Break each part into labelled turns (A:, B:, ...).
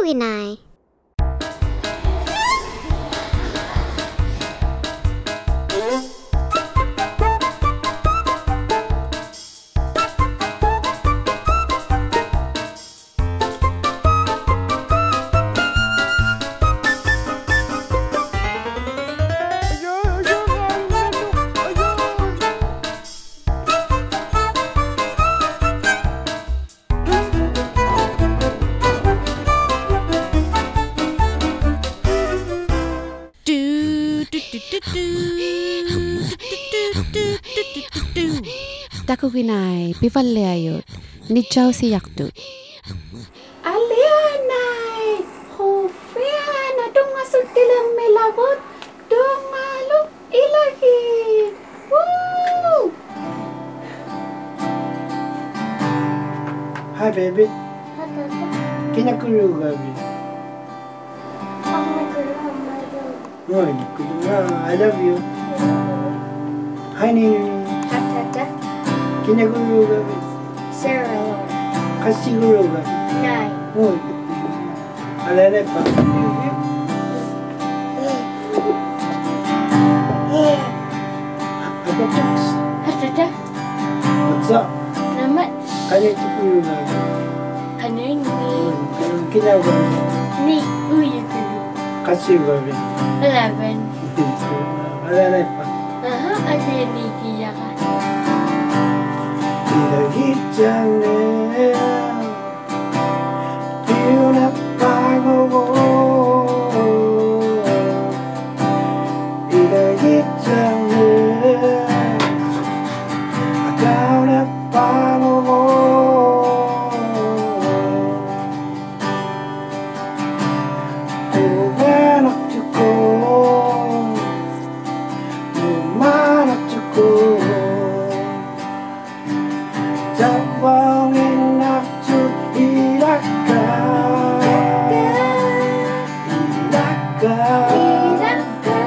A: Takuginai.
B: Takuginai, pivalleayut, nitsaw si yaktut.
C: Alianai, hufeana dunga sutilang melabot, dunga luk ilagi. Woo!
D: Hi baby, kinakulu gabi. No, I love you. Hi Nini. Kinakulu gabi.
C: Sarah,
D: Kasiguro gabi.
C: Nai.
D: Oh, alala pa. Apa tuks?
C: Hatata,
D: What's up?
C: namat,
D: Kaya tukulu gabi.
C: kaning
D: Kinagabi.
C: ni uyukulu.
D: Kasiguro gabi.
C: 11.
D: Alala pa.
C: Aha, ada ni kiyaka.
D: Ilagitane Piuna pago Ilagitane Agauna pago Where not to go No man not to go Long enough to Ilaka Ilaka Ilaka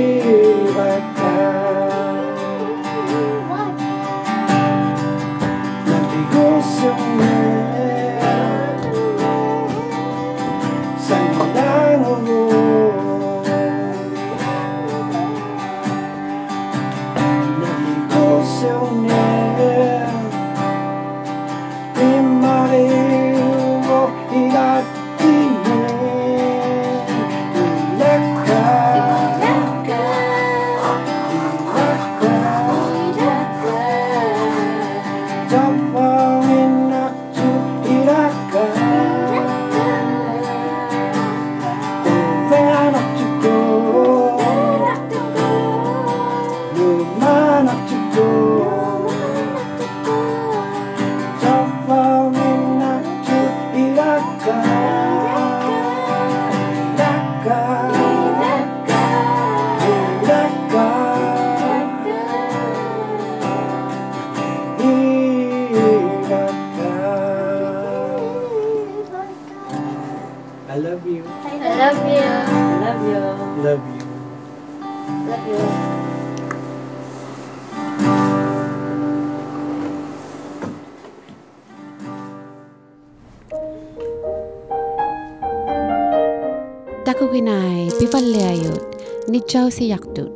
D: Nag-iilaka Nabigusong sa nilango I love you.
C: I love you. I love you.
D: Love you.
C: Love you.
B: Takuginai, pivalleayut, nitsaw si yaktut.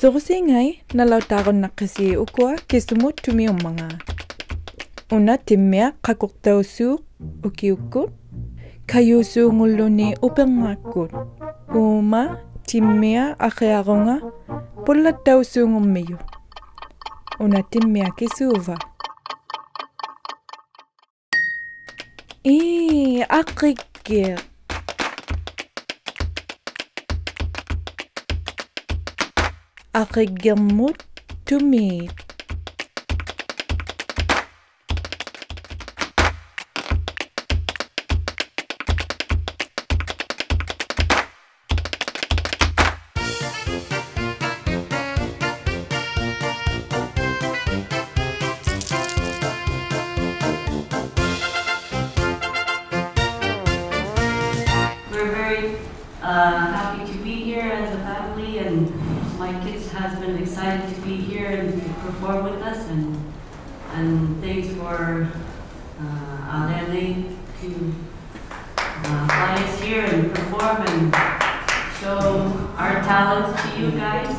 A: Takuginai nalautaron nakasi ukua kisumut tumiumanga. Una timmea qakuqtausuuq ukiukkut kayusuungulluni uperngaakkut uma timmea aqiarunga pullattausuungummiyu una timmea kisuuva aqikkir aqiggirmut tumiit
E: happy to be here as a family, and my kids' husband excited to be here and to perform with us, and thanks for Alele to fly us here and perform and show our talents to you guys.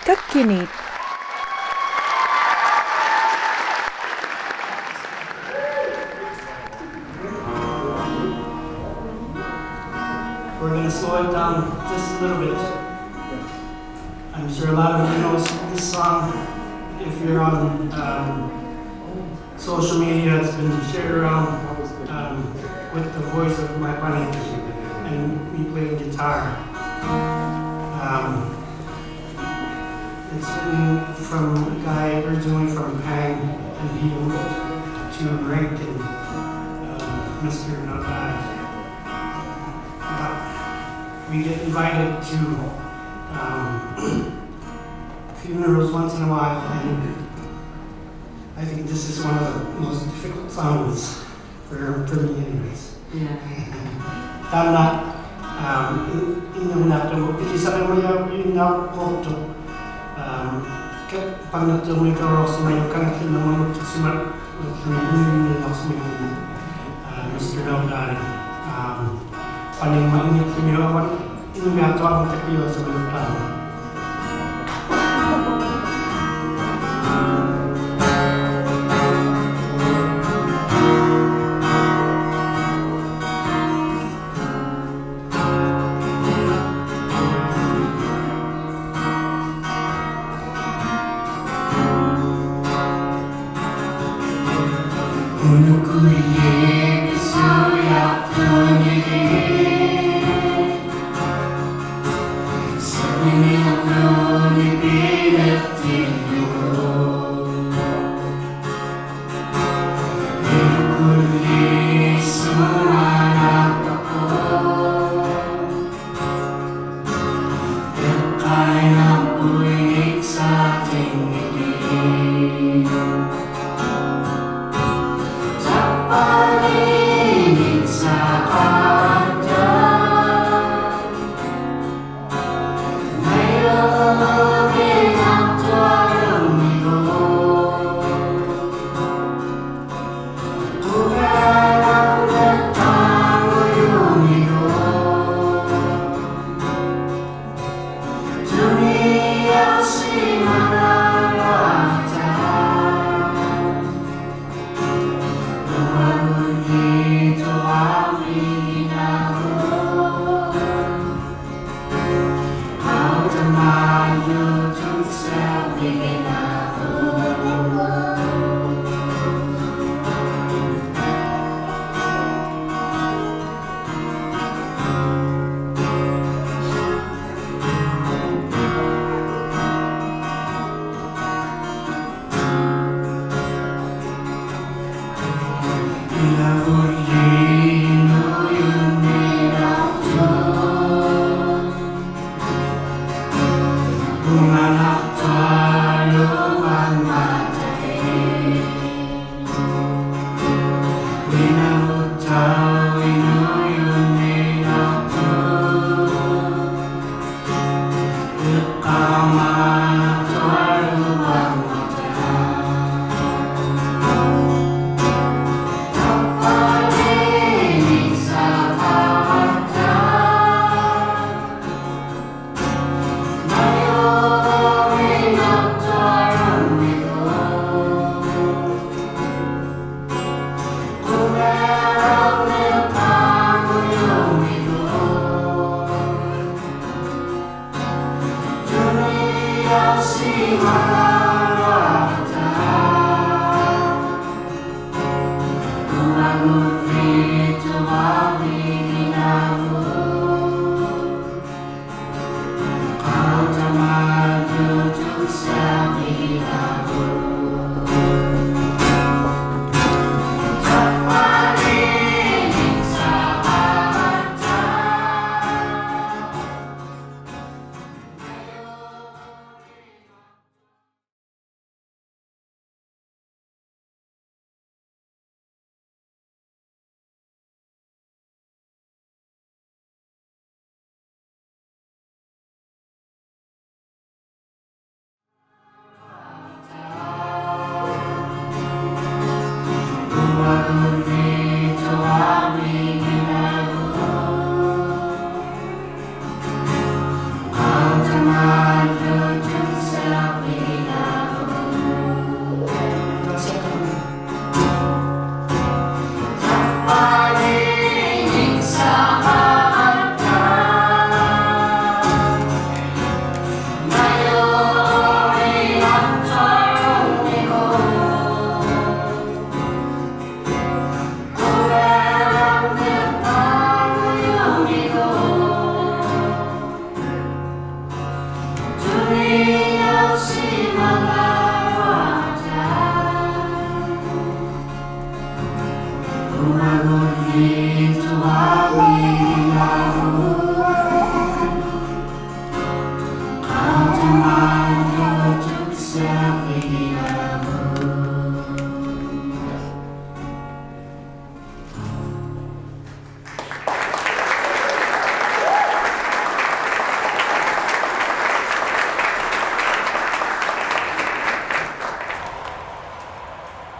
A: Takuginai.
F: We're going to slow it down just a little bit. I'm sure a lot of you know this song if you're on social media has been shared around with the voice of my bunny and me playing guitar. It's been from a guy originally from Pang, and he moved to Rankin, Mr. Nodai. We get invited to funerals once in a while, and I think this is one of the most difficult songs for me anyways.
E: Yeah.
F: Tama, inyong nato, hindi sa mga inakoto, pag natuloy ka rin sa may kangkin na mga magkasimat, hindi ako sa may Mr. Nodai. Paling mainit kami awan, inyong nato ang takiyo sa mga tao.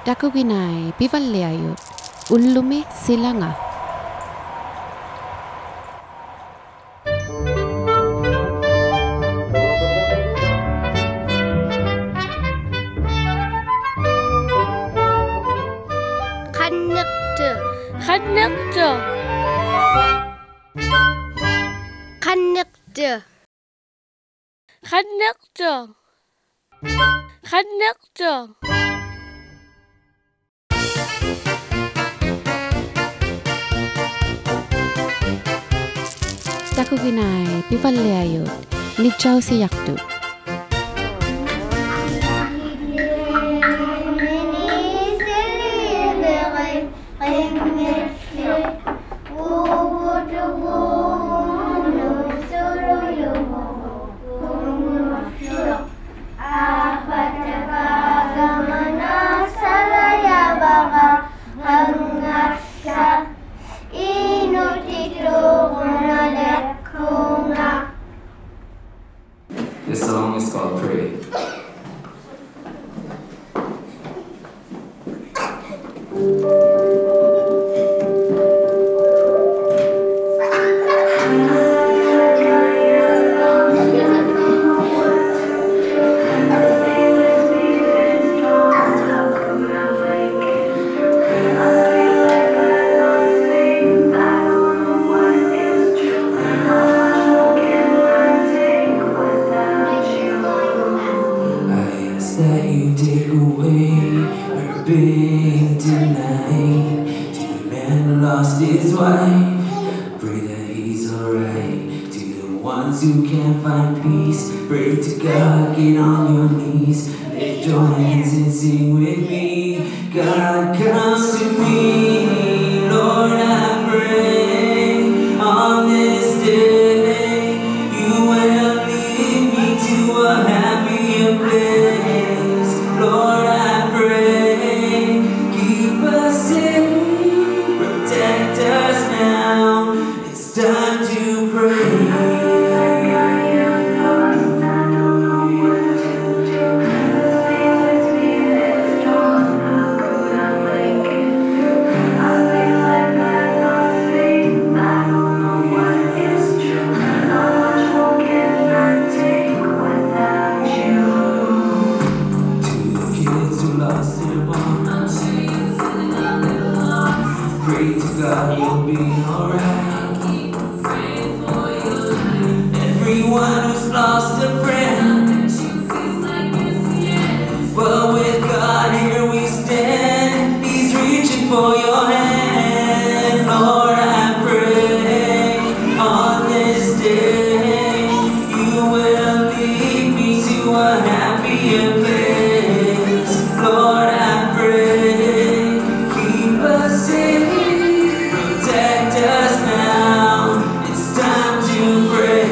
B: Takuginai pivalleayut. Ullumi silanga.
C: Kannekte. Kannekte. Kannekte. Kannekte. Kannekte.
B: Takuginai pivalleayut. Nichau si yaktut.
G: This song is called Pray. That you take away her pain tonight. To the man who lost his wife, pray that he's alright. To the ones who can't find peace, pray to God, get on your knees. Lift your hands and sing with me. God comes to me, Lord, I pray on this day you will lead me to a happier place. Lord, I pray, keep us safe, protect us now. It's time to pray. Lost their mom. Pray to God you'll be alright. Keep praying for your life. Everyone who's lost a friend, but with God here we stand. He's reaching for your hand. Lord, I pray on this day you will lead me to a happier place. Lord, I pray, keep us safe, protect us now. It's time to pray.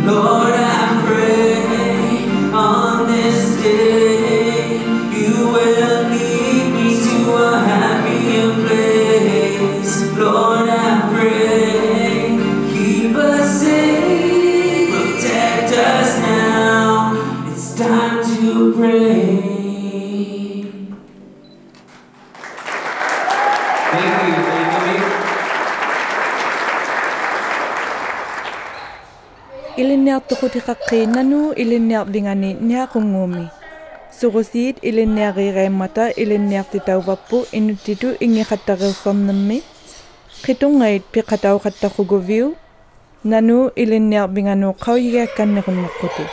G: Lord, I pray on this day you will lead me to a happier place. Lord, I pray, keep us safe, protect us now. It's time to pray. Thank you.
A: Ilinneart tuqutiqaqqinanu ilinniarvingani niaqunguumi. Surusiit ilinniarireemmata ilinniartitauvappu inuttitu ingiqattaqersornermi. Qitungait piqatauqattaquguviu nanu ilinniarvinganu qauyigaakkannequnneqqutu.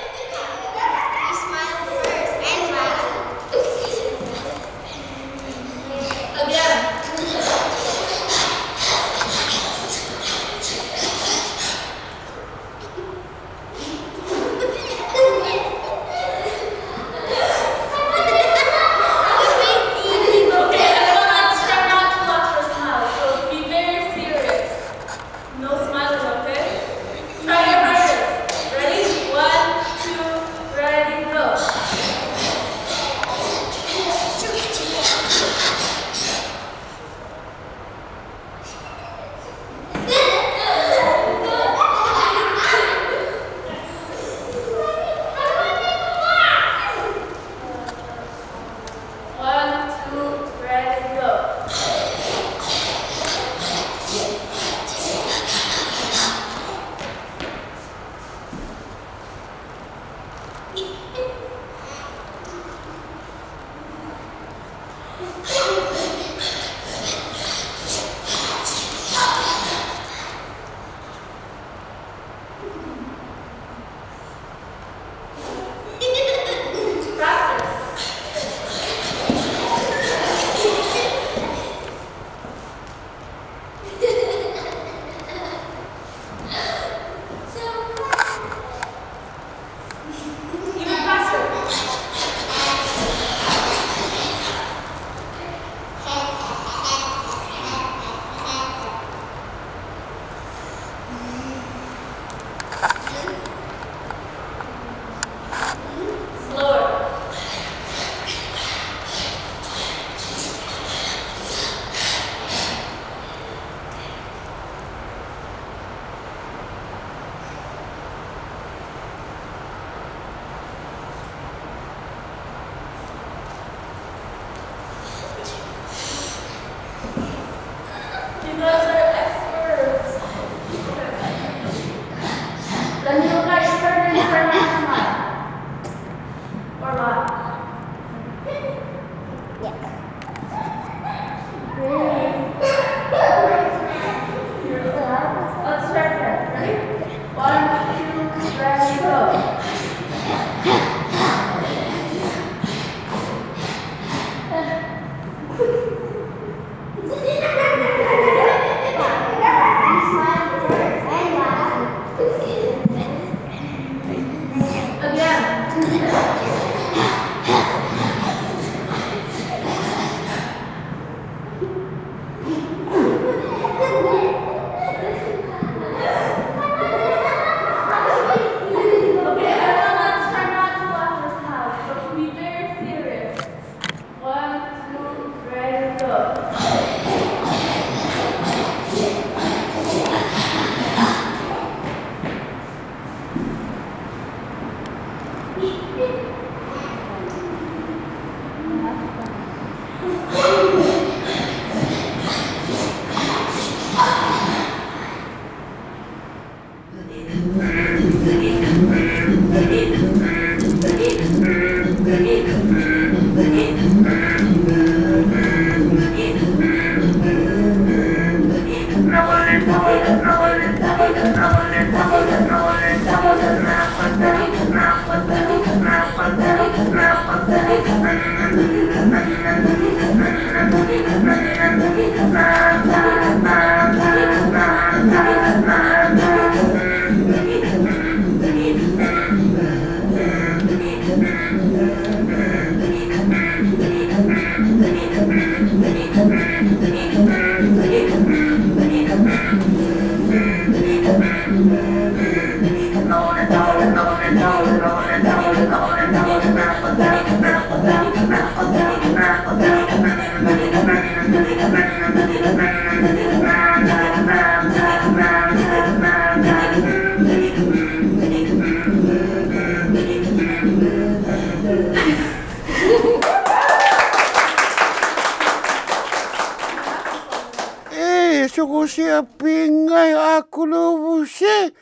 H: Sugo siya pingay ako lubusi.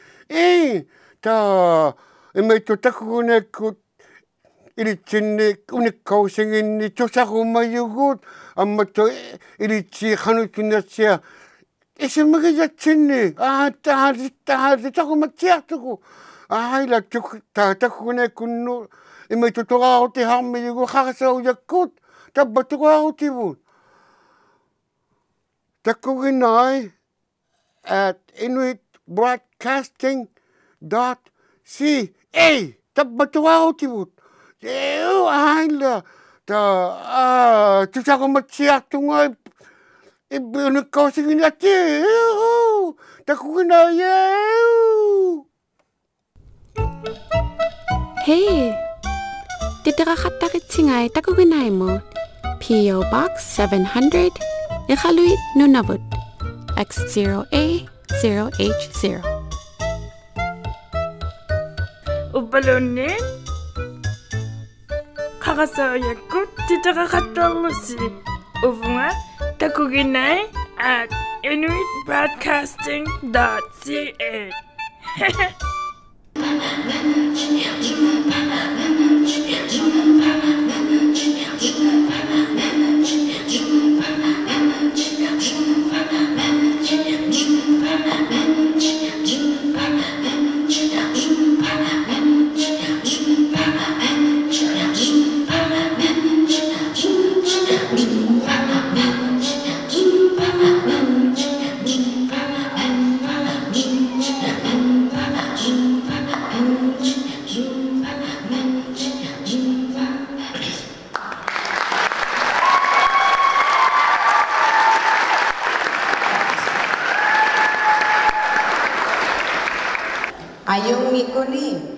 H: May Takuginai ko ilitsinni unikkausingin tusaku mayugut amma to ilitsi hanutunatsia isimagijatsinni taku matsiatuku la Takuginai kunno may tuturauti hammayugu hakasau yakut tabbatugautibu Takuginai at inuitbroadcasting.ca tabbatugautibut tusaku matsiatunga unikkausingin Takuginai
B: Hey, titrakhattaritsingai Takuginai mo. P.O. Box 700, Ikhaluit, Nunavut, X0A0H0.
A: Ubalonin? Kakasayakut titrakhattarlusi. Uvunga Takuginai at inuitbroadcasting.ca.
I: Ayong Mikoli.